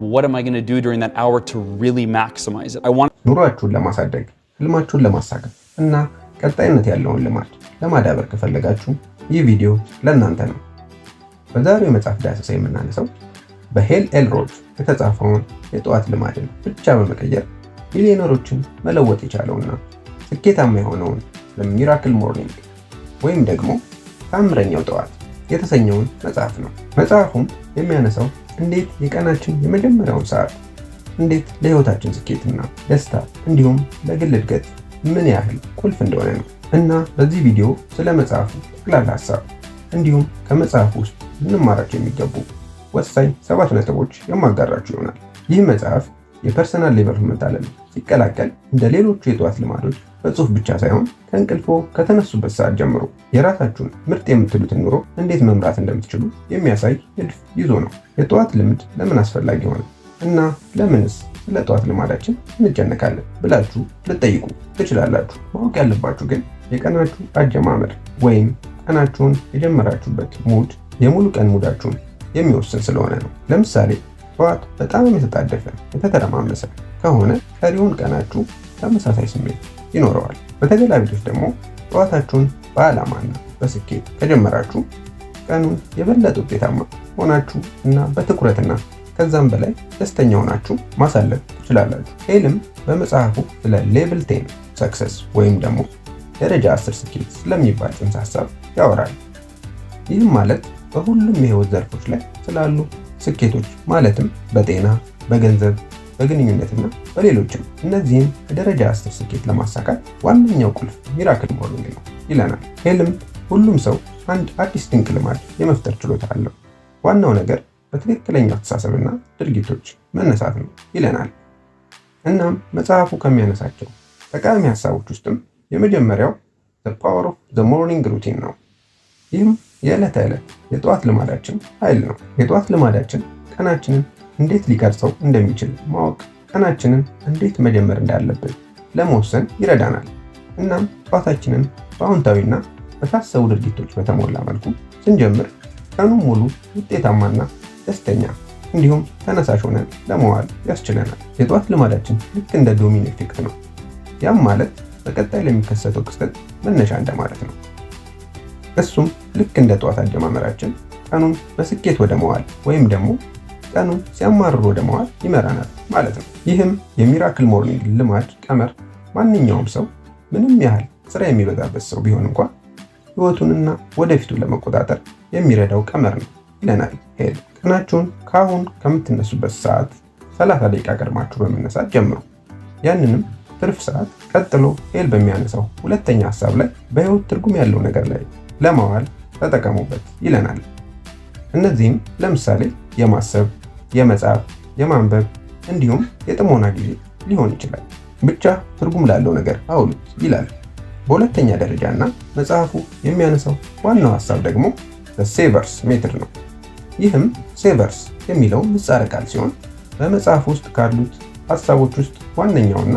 what am I going to do during that hour to really maximize it? ኑሯችሁን ለማሳደግ ህልማችሁን ለማሳካት እና ቀጣይነት ያለውን ልማድ ለማዳበር ከፈለጋችሁ ይህ ቪዲዮ ለእናንተ ነው። በዛሬው የመጽሐፍ ዳሰሳ የምናነሳው በሄል ኤልሮድ የተጻፈውን የጠዋት ልማድን ብቻ በመቀየር ሚሊዮነሮችን መለወጥ የቻለውና ስኬታማ የሆነውን ሚራክል ሞርኒንግ ወይም ደግሞ ታምረኛው ጠዋት የተሰኘውን መጽሐፍ ነው። መጽሐፉም የሚያነሳው እንዴት የቀናችን የመጀመሪያውን ሰዓት እንዴት ለህይወታችን ስኬትና ደስታ እንዲሁም ለግል እድገት ምን ያህል ቁልፍ እንደሆነ ነው እና በዚህ ቪዲዮ ስለ መጽሐፉ ጠቅላላ ሐሳብ እንዲሁም ከመጽሐፉ ውስጥ ልንማራቸው የሚገቡ ወሳኝ 7 ነጥቦች የማጋራችሁ ይሆናል። ይህ መጽሐፍ የፐርሰናል ዴቨሎፕመንት ዓለም ሲቀላቀል እንደ ሌሎቹ የጠዋት ልማዶች በጽሁፍ ብቻ ሳይሆን ከእንቅልፎ ከተነሱበት ሰዓት ጀምሮ የራሳችሁን ምርጥ የምትሉትን ኑሮ እንዴት መምራት እንደምትችሉ የሚያሳይ ንድፍ ይዞ ነው። የጠዋት ልምድ ለምን አስፈላጊ ሆነ እና ለምንስ ስለ ጠዋት ልማዳችን እንጨነቃለን ብላችሁ ልትጠይቁ ትችላላችሁ። ማወቅ ያለባችሁ ግን የቀናችሁ አጀማመር ወይም ቀናችሁን የጀመራችሁበት ሙድ የሙሉ ቀን ሙዳችሁን የሚወስን ስለሆነ ነው። ለምሳሌ ጠዋት በጣም የተጣደፈ የተተረማመሰ ከሆነ ቀሪውን ቀናችሁ ተመሳሳይ ስሜት ይኖረዋል። በተገላቢጦሽ ደግሞ ጠዋታችሁን በዓላማና በስኬት ከጀመራችሁ ቀኑን የበለጠ ውጤታማ ሆናችሁ እና በትኩረትና ከዛም በላይ ደስተኛ ሆናችሁ ማሳለፍ ትችላላችሁ። ሄልም በመጽሐፉ ስለ ሌቭል 10 ሰክሰስ ወይም ደግሞ ደረጃ 10 ስኬት ስለሚባል ጽንሰ ሐሳብ ያወራል። ይህም ማለት በሁሉም የህይወት ዘርፎች ላይ ስላሉ ስኬቶች ማለትም በጤና፣ በገንዘብ፣ በግንኙነትና በሌሎችም እነዚህም የደረጃ 10 ስኬት ለማሳካት ዋነኛው ቁልፍ ሚራክል ሞርኒንግ ነው ይለናል። ሄልም ሁሉም ሰው አንድ አዲስ ድንቅ ልማድ የመፍጠር ችሎታ አለው። ዋናው ነገር በትክክለኛው አስተሳሰብና ድርጊቶች መነሳት ነው ይለናል። እናም መጽሐፉ ከሚያነሳቸው ጠቃሚ ሐሳቦች ውስጥም የመጀመሪያው the power of the morning routine ነው። ይህም የዕለት ተዕለት የጠዋት ልማዳችን ኃይል ነው። የጠዋት ልማዳችን ቀናችንን እንዴት ሊቀርጸው እንደሚችል ማወቅ ቀናችንን እንዴት መጀመር እንዳለብን ለመወሰን ይረዳናል። እናም ጠዋታችንን በአዎንታዊና በታሰቡ ድርጊቶች በተሞላ መልኩ ስንጀምር ቀኑን ሙሉ ውጤታማና ደስተኛ እንዲሁም ተነሳሽ ሆነን ለመዋል ያስችለናል። የጠዋት ልማዳችን ልክ እንደ ዶሚኖ ኢፌክት ነው። ያም ማለት በቀጣይ ለሚከሰተው ክስተት መነሻ እንደማለት ነው። እሱም ልክ እንደ ጠዋት አጀማመራችን ቀኑን በስኬት ወደ መዋል ወይም ደግሞ ቀኑን ሲያማርር ወደ መዋል ይመራናል ማለት ነው። ይህም የሚራክል ሞርኒንግ ልማድ ቀመር ማንኛውም ሰው ምንም ያህል ስራ የሚበዛበት ሰው ቢሆን እንኳን ህይወቱንና ወደፊቱን ለመቆጣጠር የሚረዳው ቀመር ነው ይለናል ሄል። ቀናችሁን ከአሁን ከምትነሱበት ሰዓት 30 ደቂቃ ቀድማችሁ በመነሳት ጀምሩ። ያንንም ትርፍ ሰዓት ቀጥሎ ሄል በሚያነሳው ሁለተኛ ሐሳብ ላይ በህይወት ትርጉም ያለው ነገር ላይ ለማዋል ተጠቀሙበት ይለናል። እነዚህም ለምሳሌ የማሰብ፣ የመጻፍ፣ የማንበብ እንዲሁም የጥሞና ጊዜ ሊሆን ይችላል። ብቻ ትርጉም ላለው ነገር አውሉት ይላል። በሁለተኛ ደረጃና መጽሐፉ የሚያነሳው ዋናው ሐሳብ ደግሞ ሴቨርስ ሜትድ ነው። ይህም ሴቨርስ የሚለው ምህጻረ ቃል ሲሆን በመጽሐፉ ውስጥ ካሉት ሐሳቦች ውስጥ ዋነኛውና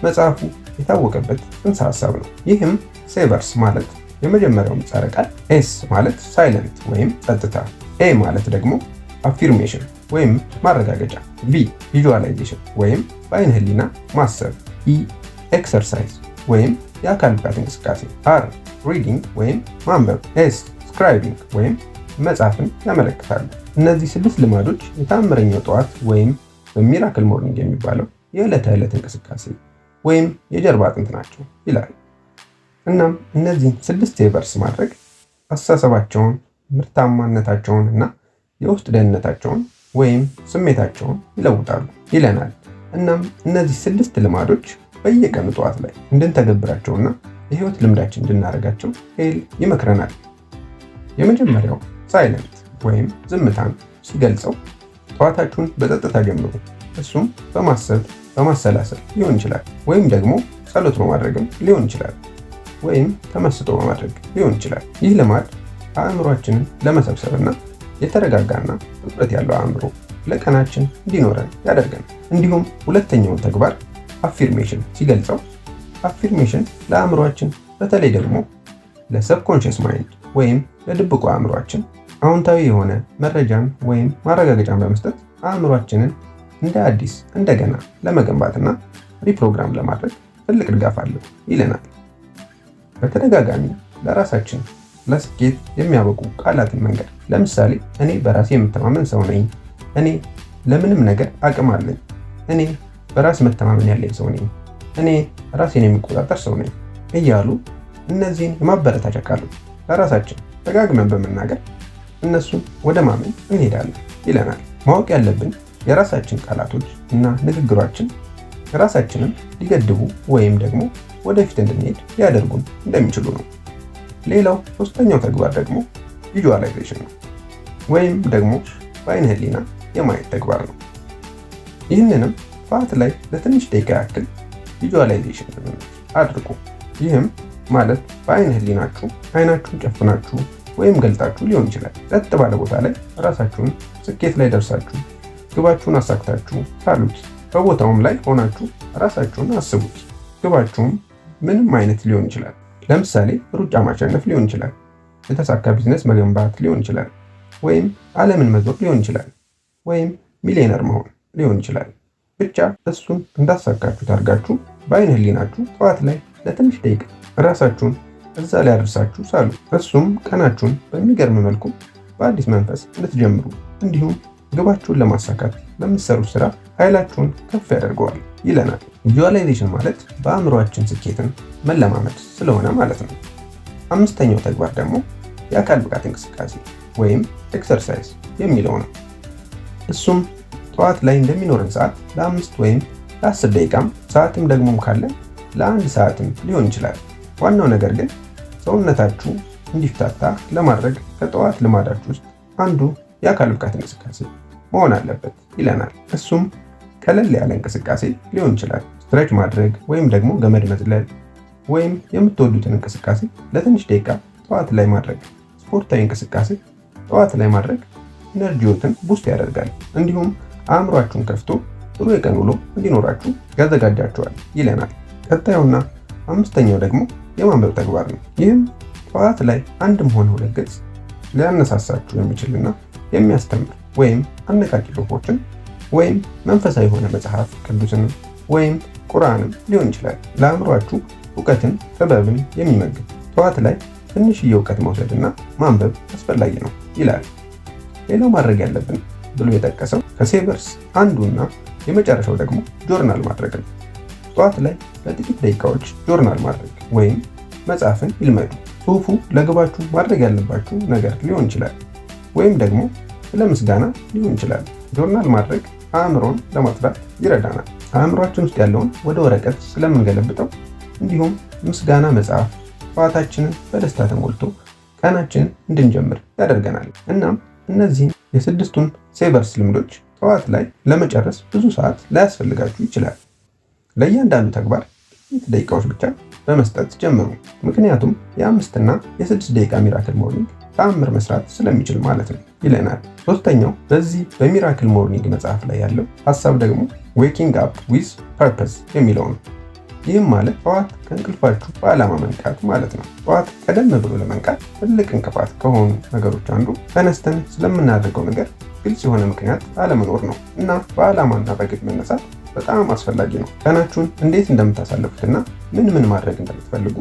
መጽሐፉ የታወቀበት ጽንሰ ሐሳብ ነው። ይህም ሴቨርስ ማለት የመጀመሪያው ምህጻረ ቃል ኤስ ማለት ሳይለንት ወይም ጸጥታ፣ ኤ ማለት ደግሞ አፊርሜሽን ወይም ማረጋገጫ፣ ቪ ቪዥዋላይዜሽን ወይም በአይነ ህሊና ማሰብ፣ ኢ ኤክሰርሳይዝ ወይም የአካል ብቃት እንቅስቃሴ፣ አር ሪዲንግ ወይም ማንበብ፣ ኤስ ስክራይቢንግ ወይም መጻፍን ያመለክታሉ። እነዚህ 6 ልማዶች የታምረኛው ጠዋት ወይም በሚራክል ሞርኒንግ የሚባለው የዕለት ተዕለት እንቅስቃሴ ወይም የጀርባ አጥንት ናቸው ይላል። እናም እነዚህን 6 ሴቨርስ ማድረግ አስተሳሰባቸውን፣ ምርታማነታቸውን እና የውስጥ ደህንነታቸውን ወይም ስሜታቸውን ይለውጣሉ ይለናል። እናም እነዚህ 6 ልማዶች በየቀኑ ጠዋት ላይ እንድንተገብራቸውና የህይወት ልምዳችን እንድናደርጋቸው ሄል ይመክረናል። የመጀመሪያው ሳይለንት ወይም ዝምታን ሲገልጸው ጠዋታችሁን በጸጥታ ጀምሩ። እሱም በማሰብ በማሰላሰል ሊሆን ይችላል፣ ወይም ደግሞ ጸሎት በማድረግም ሊሆን ይችላል፣ ወይም ተመስጦ በማድረግ ሊሆን ይችላል። ይህ ልማድ አእምሯችንን ለመሰብሰብና የተረጋጋና ትኩረት ያለው አእምሮ ለቀናችን እንዲኖረን ያደርገናል። እንዲሁም ሁለተኛውን ተግባር አፊርሜሽን ሲገልጸው አፊርሜሽን ለአእምሯችን በተለይ ደግሞ ለሰብኮንሽስ ማይንድ ወይም ለድብቁ አእምሯችን አዎንታዊ የሆነ መረጃን ወይም ማረጋገጫን በመስጠት አእምሯችንን እንደ አዲስ እንደገና ለመገንባትና ሪፕሮግራም ለማድረግ ትልቅ ድጋፍ አለው ይለናል። በተደጋጋሚ ለራሳችን ለስኬት የሚያበቁ ቃላትን መንገድ፣ ለምሳሌ እኔ በራሴ የምተማመን ሰው ነኝ፣ እኔ ለምንም ነገር አቅም አለኝ፣ እኔ በራስ መተማመን ያለኝ ሰው ነኝ፣ እኔ ራሴን የሚቆጣጠር ሰው ነኝ እያሉ እነዚህን የማበረታቻ ቃሎች ለራሳችን ደጋግመን በመናገር እነሱን ወደ ማመን እንሄዳለን ይለናል። ማወቅ ያለብን የራሳችን ቃላቶች እና ንግግሯችን ራሳችንን ሊገድቡ ወይም ደግሞ ወደፊት እንድንሄድ ሊያደርጉን እንደሚችሉ ነው። ሌላው ሶስተኛው ተግባር ደግሞ ቪዥዋላይዜሽን ነው፣ ወይም ደግሞ በአይነ ህሊና የማየት ተግባር ነው። ይህንንም ጠዋት ላይ ለትንሽ ደቂቃ ያክል ቪዥዋላይዜሽን አድርጉ። ይህም ማለት በአይነ ህሊናችሁ አይናችሁን ጨፍናችሁ ወይም ገልጣችሁ ሊሆን ይችላል። ጸጥ ባለ ቦታ ላይ ራሳችሁን ስኬት ላይ ደርሳችሁ ግባችሁን አሳክታችሁ ሳሉት። በቦታውም ላይ ሆናችሁ ራሳችሁን አስቡት። ግባችሁም ምንም አይነት ሊሆን ይችላል። ለምሳሌ ሩጫ ማሸነፍ ሊሆን ይችላል፣ የተሳካ ቢዝነስ መገንባት ሊሆን ይችላል፣ ወይም ዓለምን መዞር ሊሆን ይችላል፣ ወይም ሚሊዮነር መሆን ሊሆን ይችላል። ብቻ እሱን እንዳሳካችሁ አድርጋችሁ በአይነ ህሊናችሁ ጠዋት ላይ ለትንሽ ደቂቃ ራሳችሁን እዛ ላይ አድርሳችሁ ሳሉ። እሱም ቀናችሁን በሚገርም መልኩ በአዲስ መንፈስ እንድትጀምሩ እንዲሁም ግባችሁን ለማሳካት ለምትሰሩት ስራ ኃይላችሁን ከፍ ያደርገዋል ይለናል። ቪዥዋላይዜሽን ማለት በአእምሯችን ስኬትን መለማመድ ስለሆነ ማለት ነው። አምስተኛው ተግባር ደግሞ የአካል ብቃት እንቅስቃሴ ወይም ኤክሰርሳይዝ የሚለው ነው። እሱም ጠዋት ላይ እንደሚኖርን ሰዓት ለ5 ወይም ለ10 ደቂቃም ሰዓትም ደግሞም ካለን ለ1 ሰዓትም ሊሆን ይችላል። ዋናው ነገር ግን ሰውነታችሁ እንዲፍታታ ለማድረግ ከጠዋት ልማዳችሁ ውስጥ አንዱ የአካል ብቃት እንቅስቃሴ መሆን አለበት ይለናል። እሱም ቀለል ያለ እንቅስቃሴ ሊሆን ይችላል። ስትሬች ማድረግ ወይም ደግሞ ገመድ መዝለል ወይም የምትወዱትን እንቅስቃሴ ለትንሽ ደቂቃ ጠዋት ላይ ማድረግ። ስፖርታዊ እንቅስቃሴ ጠዋት ላይ ማድረግ ኢነርጂዎትን ቡስት ያደርጋል፣ እንዲሁም አእምሯችሁን ከፍቶ ጥሩ የቀን ውሎ እንዲኖራችሁ ያዘጋጃችኋል ይለናል። ቀጣዩና አምስተኛው ደግሞ የማንበብ ተግባር ነው። ይህም ጠዋት ላይ አንድም ሆነ 2 ገጽ ሊያነሳሳችሁ የሚችልና የሚያስተምር ወይም አነቃቂ ጽሑፎችን ወይም መንፈሳዊ የሆነ መጽሐፍ ቅዱስንም ወይም ቁርአንም ሊሆን ይችላል። ለአእምሯችሁ እውቀትን፣ ጥበብን የሚመግብ ጠዋት ላይ ትንሽዬ እውቀት መውሰድና ማንበብ አስፈላጊ ነው ይላል። ሌላው ማድረግ ያለብን ብሎ የጠቀሰው ከሴቨርስ አንዱና የመጨረሻው ደግሞ ጆርናል ማድረግ ነው። ጠዋት ላይ ለጥቂት ደቂቃዎች ጆርናል ማድረግ ወይም መጻፍን ይልመዱ። ጽሑፉ ለግባችሁ ማድረግ ያለባችሁ ነገር ሊሆን ይችላል፣ ወይም ደግሞ ስለ ምስጋና ሊሆን ይችላል። ጆርናል ማድረግ አእምሮን ለማጽዳት ይረዳናል። አእምሯችን ውስጥ ያለውን ወደ ወረቀት ስለምንገለብጠው እንዲሁም ምስጋና መጽሐፍ ጠዋታችንን በደስታ ተሞልቶ ቀናችንን እንድንጀምር ያደርገናል። እናም እነዚህን የ6ቱን ሴቨርስ ልምዶች ጠዋት ላይ ለመጨረስ ብዙ ሰዓት ላያስፈልጋችሁ ይችላል። ለእያንዳንዱ ተግባር ጥቂት ደቂቃዎች ብቻ በመስጠት ጀምሩ። ምክንያቱም የ5 እና የ6 ደቂቃ ሚራክል ሞርኒንግ ተአምር መስራት ስለሚችል ማለት ነው ይለናል። ሶስተኛው በዚህ በሚራክል ሞርኒንግ መጽሐፍ ላይ ያለው ሀሳብ ደግሞ ዌኪንግ አፕ ዊዝ ፐርፐስ የሚለው ነው። ይህም ማለት ጠዋት ከእንቅልፋችሁ በዓላማ መንቃት ማለት ነው። ጠዋት ቀደም ብሎ ለመንቃት ትልቅ እንቅፋት ከሆኑ ነገሮች አንዱ ተነስተን ስለምናደርገው ነገር ግልጽ የሆነ ምክንያት አለመኖር ነው እና በዓላማና በግብ መነሳት በጣም አስፈላጊ ነው። ቀናችሁን እንዴት እንደምታሳልፉትና ምን ማድረግ እንደምትፈልጉ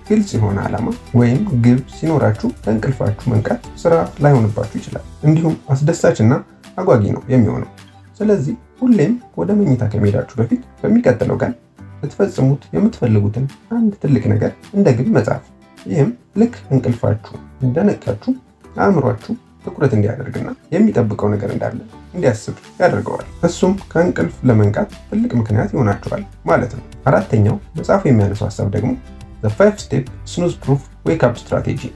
ግልጽ የሆነ ዓላማ ወይም ግብ ሲኖራችሁ ከእንቅልፋችሁ መንቃት ስራ ላይሆንባችሁ ይችላል። እንዲሁም አስደሳችና አጓጊ ነው የሚሆነው። ስለዚህ ሁሌም ወደ መኝታ ከመሄዳችሁ በፊት በሚቀጥለው ቀን ልትፈጽሙት የምትፈልጉትን አንድ ትልቅ ነገር እንደ ግብ መጻፍ። ይህም ልክ እንቅልፋችሁ እንደነቃችሁ አእምሯችሁ ትኩረት እንዲያደርግና የሚጠብቀው ነገር እንዳለ እንዲያስብ ያደርገዋል። እሱም ከእንቅልፍ ለመንቃት ትልቅ ምክንያት ይሆናችኋል ማለት ነው። አራተኛው መጽሐፉ የሚያነሳው ሀሳብ ደግሞ The 5 Step Snooze Proof Wake Up Strategy።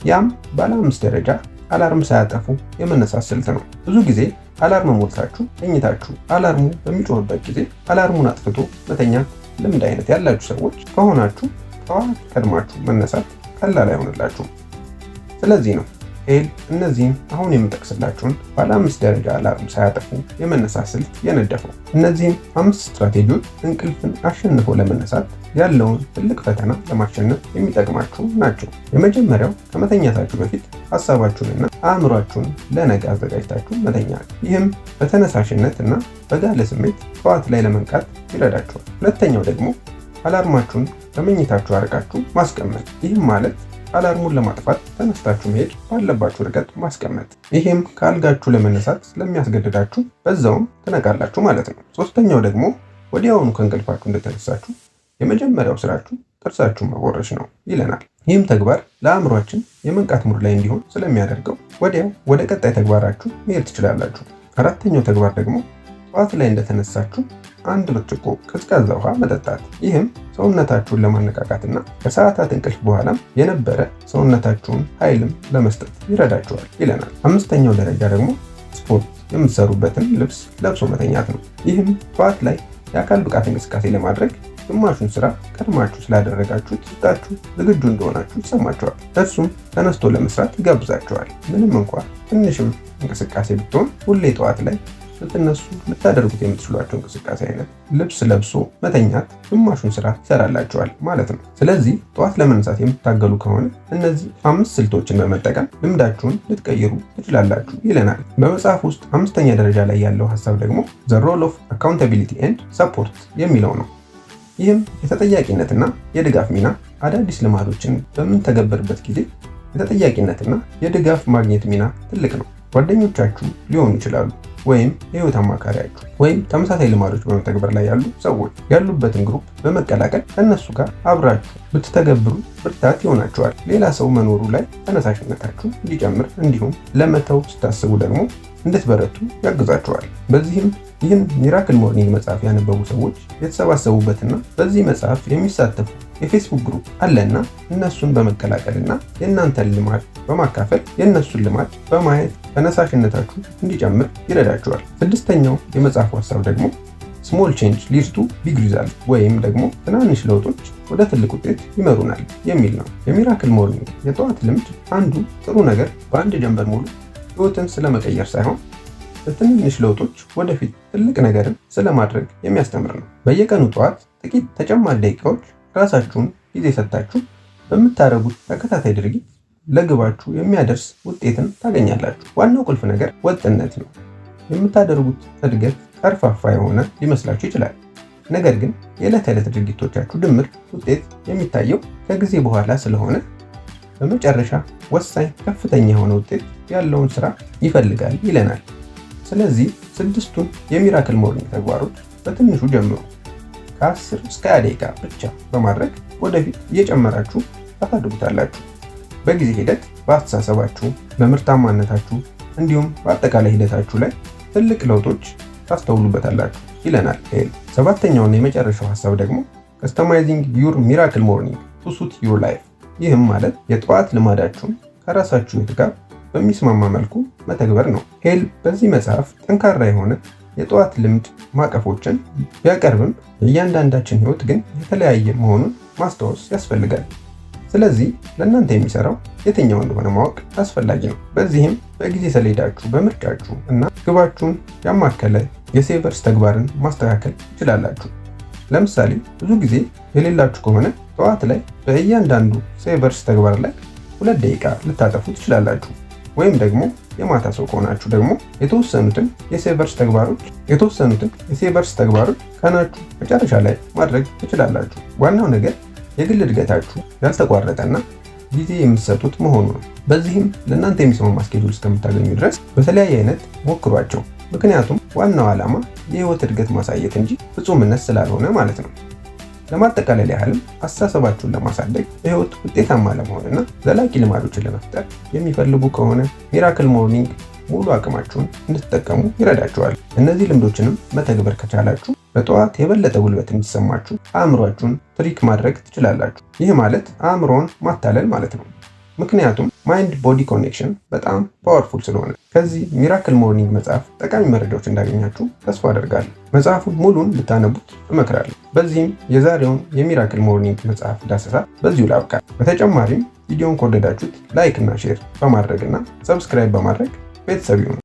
ያም ባለ 5 ደረጃ አላርም ሳያጠፉ የመነሳት ስልት ነው። ብዙ ጊዜ አላርም ሞልታችሁ ተኝታችሁ አላርሙ በሚጮህበት ጊዜ አላርሙን አጥፍቶ መተኛት ልምድ አይነት ያላችሁ ሰዎች ከሆናችሁ ጠዋት ቀድማችሁ መነሳት ቀላል አይሆንላችሁም። ስለዚህ ነው ሄል እነዚህን አሁን የምጠቅስላችሁን ባለ 5 ደረጃ አላርም ሳያጠፉ የመነሳት ስልት የነደፈው። እነዚህም 5 ስትራቴጂዎች እንቅልፍን አሸንፎ ለመነሳት ያለውን ትልቅ ፈተና ለማሸነፍ የሚጠቅማችሁ ናቸው። የመጀመሪያው ከመተኛታችሁ በፊት ሀሳባችሁንና አእምሯችሁን ለነገ አዘጋጅታችሁ መተኛት። ይህም በተነሳሽነት እና በጋለ ስሜት ጠዋት ላይ ለመንቃት ይረዳችኋል። ሁለተኛው ደግሞ አላርማችሁን ከመኝታችሁ አርቃችሁ ማስቀመጥ። ይህም ማለት አላርሙን ለማጥፋት ተነስታችሁ መሄድ ባለባችሁ ርቀት ማስቀመጥ። ይህም ከአልጋችሁ ለመነሳት ስለሚያስገድዳችሁ በዛውም ትነቃላችሁ ማለት ነው። ሶስተኛው ደግሞ ወዲያውኑ ከእንቅልፋችሁ እንደተነሳችሁ የመጀመሪያው ስራችሁ ጥርሳችሁን መቦረሽ ነው ይለናል። ይህም ተግባር ለአእምሯችን የመንቃት ሙድ ላይ እንዲሆን ስለሚያደርገው ወዲያው ወደ ቀጣይ ተግባራችሁ መሄድ ትችላላችሁ። አራተኛው ተግባር ደግሞ ጠዋት ላይ እንደተነሳችሁ 1 ብርጭቆ ቀዝቃዛ ውሃ መጠጣት። ይህም ሰውነታችሁን ለማነቃቃትና ከሰዓታት እንቅልፍ በኋላም የነበረ ሰውነታችሁን ኃይልም ለመስጠት ይረዳችኋል ይለናል። 5ኛው ደረጃ ደግሞ ስፖርት የምትሰሩበትን ልብስ ለብሶ መተኛት ነው። ይህም ጠዋት ላይ የአካል ብቃት እንቅስቃሴ ለማድረግ ግማሹን ስራ ቀድማችሁ ስላደረጋችሁት ውስጣችሁ ዝግጁ እንደሆናችሁ ይሰማችኋል። እሱም ተነስቶ ለመስራት ይጋብዛችኋል። ምንም እንኳን ትንሽም እንቅስቃሴ ብትሆን ሁሌ ጠዋት ላይ ስትነሱ ልታደርጉት የምትችሏቸው እንቅስቃሴ አይነት ልብስ ለብሶ መተኛት ግማሹን ስራ ይሰራላችኋል ማለት ነው። ስለዚህ ጠዋት ለመነሳት የምትታገሉ ከሆነ እነዚህ 5 ስልቶችን በመጠቀም ልምዳችሁን ልትቀይሩ ትችላላችሁ ይለናል። በመጽሐፍ ውስጥ 5ኛ ደረጃ ላይ ያለው ሀሳብ ደግሞ The Role of Accountability and Support የሚለው ነው። ይህም የተጠያቂነትና የድጋፍ ሚና። አዳዲስ ልማዶችን በምንተገበርበት ጊዜ የተጠያቂነትና የድጋፍ ማግኘት ሚና ትልቅ ነው። ጓደኞቻችሁ ሊሆኑ ይችላሉ፣ ወይም የህይወት አማካሪያችሁ፣ ወይም ተመሳሳይ ልማዶች በመተግበር ላይ ያሉ ሰዎች ያሉበትን ግሩፕ በመቀላቀል ከእነሱ ጋር አብራችሁ ብትተገብሩ ብርታት ይሆናችኋል። ሌላ ሰው መኖሩ ላይ ተነሳሽነታችሁ እንዲጨምር እንዲሁም ለመተው ስታስቡ ደግሞ እንድትበረቱ ያግዛችኋል። በዚህም ይህን ሚራክል ሞርኒንግ መጽሐፍ ያነበቡ ሰዎች የተሰባሰቡበትና በዚህ መጽሐፍ የሚሳተፉ የፌስቡክ ግሩፕ አለና እነሱን በመቀላቀልና የእናንተን ልማድ በማካፈል የእነሱን ልማድ በማየት ተነሳሽነታችሁ እንዲጨምር ይረዳችኋል። 6ኛው የመጽሐፉ ሀሳብ ደግሞ ስሞል ቼንጅ ሊድስ ቱ ቢግ ሪዛልት ወይም ደግሞ ትናንሽ ለውጦች ወደ ትልቅ ውጤት ይመሩናል የሚል ነው። የሚራክል ሞርኒንግ የጠዋት ልምድ አንዱ ጥሩ ነገር በአንድ ጀንበር ሙሉ ህይወትን ስለመቀየር ሳይሆን በትንንሽ ለውጦች ወደፊት ትልቅ ነገርን ስለማድረግ የሚያስተምር ነው። በየቀኑ ጠዋት ጥቂት ተጨማሪ ደቂቃዎች ራሳችሁን ጊዜ ሰጥታችሁ በምታደርጉት ተከታታይ ድርጊት ለግባችሁ የሚያደርስ ውጤትን ታገኛላችሁ። ዋናው ቁልፍ ነገር ወጥነት ነው። የምታደርጉት እድገት ቀርፋፋ የሆነ ሊመስላችሁ ይችላል። ነገር ግን የዕለት ተዕለት ድርጊቶቻችሁ ድምር ውጤት የሚታየው ከጊዜ በኋላ ስለሆነ በመጨረሻ ወሳኝ ከፍተኛ የሆነ ውጤት ያለውን ስራ ይፈልጋል ይለናል። ስለዚህ 6ቱን የሚራክል ሞርኒንግ ተግባሮች በትንሹ ጀምሩ። ከ10 እስከ 20 ደቂቃ ብቻ በማድረግ ወደፊት እየጨመራችሁ ታሳድጉታላችሁ። በጊዜ ሂደት በአስተሳሰባችሁ፣ በምርታማነታችሁ እንዲሁም በአጠቃላይ ሂደታችሁ ላይ ትልቅ ለውጦች ታስተውሉበታላችሁ ይለናል ሄል። 7ኛውና የመጨረሻው ሀሳብ ደግሞ ከስተማይዚንግ ዩር ሚራክል ሞርኒንግ ቱ ሱት ዩር ላይፍ። ይህም ማለት የጠዋት ልማዳችሁን ከራሳችሁ ሕይወት ጋር በሚስማማ መልኩ መተግበር ነው። ሄል በዚህ መጽሐፍ ጠንካራ የሆነ የጠዋት ልምድ ማቀፎችን ቢያቀርብም የእያንዳንዳችን ሕይወት ግን የተለያየ መሆኑን ማስታወስ ያስፈልጋል። ስለዚህ ለእናንተ የሚሰራው የትኛው እንደሆነ ማወቅ አስፈላጊ ነው። በዚህም በጊዜ ሰሌዳችሁ በምርጫችሁ እና ግባችሁን ያማከለ የሴቨርስ ተግባርን ማስተካከል ትችላላችሁ። ለምሳሌ ብዙ ጊዜ የሌላችሁ ከሆነ ጠዋት ላይ በእያንዳንዱ ሴቨርስ ተግባር ላይ 2 ደቂቃ ልታጠፉ ትችላላችሁ። ወይም ደግሞ የማታ ሰው ከሆናችሁ ደግሞ የተወሰኑትን የሴቨርስ ተግባሮች ቀናችሁ መጨረሻ ላይ ማድረግ ትችላላችሁ። ዋናው ነገር የግል እድገታችሁ ያልተቋረጠና ጊዜ የምትሰጡት መሆኑ ነው። በዚህም ለእናንተ የሚስማማ ስኬጁል እስከምታገኙ ድረስ በተለያየ አይነት ሞክሯቸው። ምክንያቱም ዋናው ዓላማ የህይወት እድገት ማሳየት እንጂ ፍጹምነት ስላልሆነ ማለት ነው። ለማጠቃለል ያህልም አስተሳሰባችሁን ለማሳደግ የህይወት ውጤታማ ለመሆንና ዘላቂ ልማዶችን ለመፍጠር የሚፈልጉ ከሆነ ሚራክል ሞርኒንግ ሙሉ አቅማችሁን እንድትጠቀሙ ይረዳችኋል። እነዚህ ልምዶችንም መተግበር ከቻላችሁ በጠዋት የበለጠ ጉልበት እንዲሰማችሁ አእምሯችሁን ትሪክ ማድረግ ትችላላችሁ። ይህ ማለት አእምሮን ማታለል ማለት ነው። ምክንያቱም ማይንድ ቦዲ ኮኔክሽን በጣም ፓወርፉል ስለሆነ። ከዚህ ሚራክል ሞርኒንግ መጽሐፍ ጠቃሚ መረጃዎች እንዳገኛችሁ ተስፋ አደርጋለሁ። መጽሐፉን ሙሉን ልታነቡት እመክራለሁ። በዚህም የዛሬውን የሚራክል ሞርኒንግ መጽሐፍ ዳሰሳ በዚሁ ላብቃ። በተጨማሪም ቪዲዮን ከወደዳችሁት ላይክ እና ሼር በማድረግ እና ሰብስክራይብ በማድረግ ቤተሰብ ይሁኑ።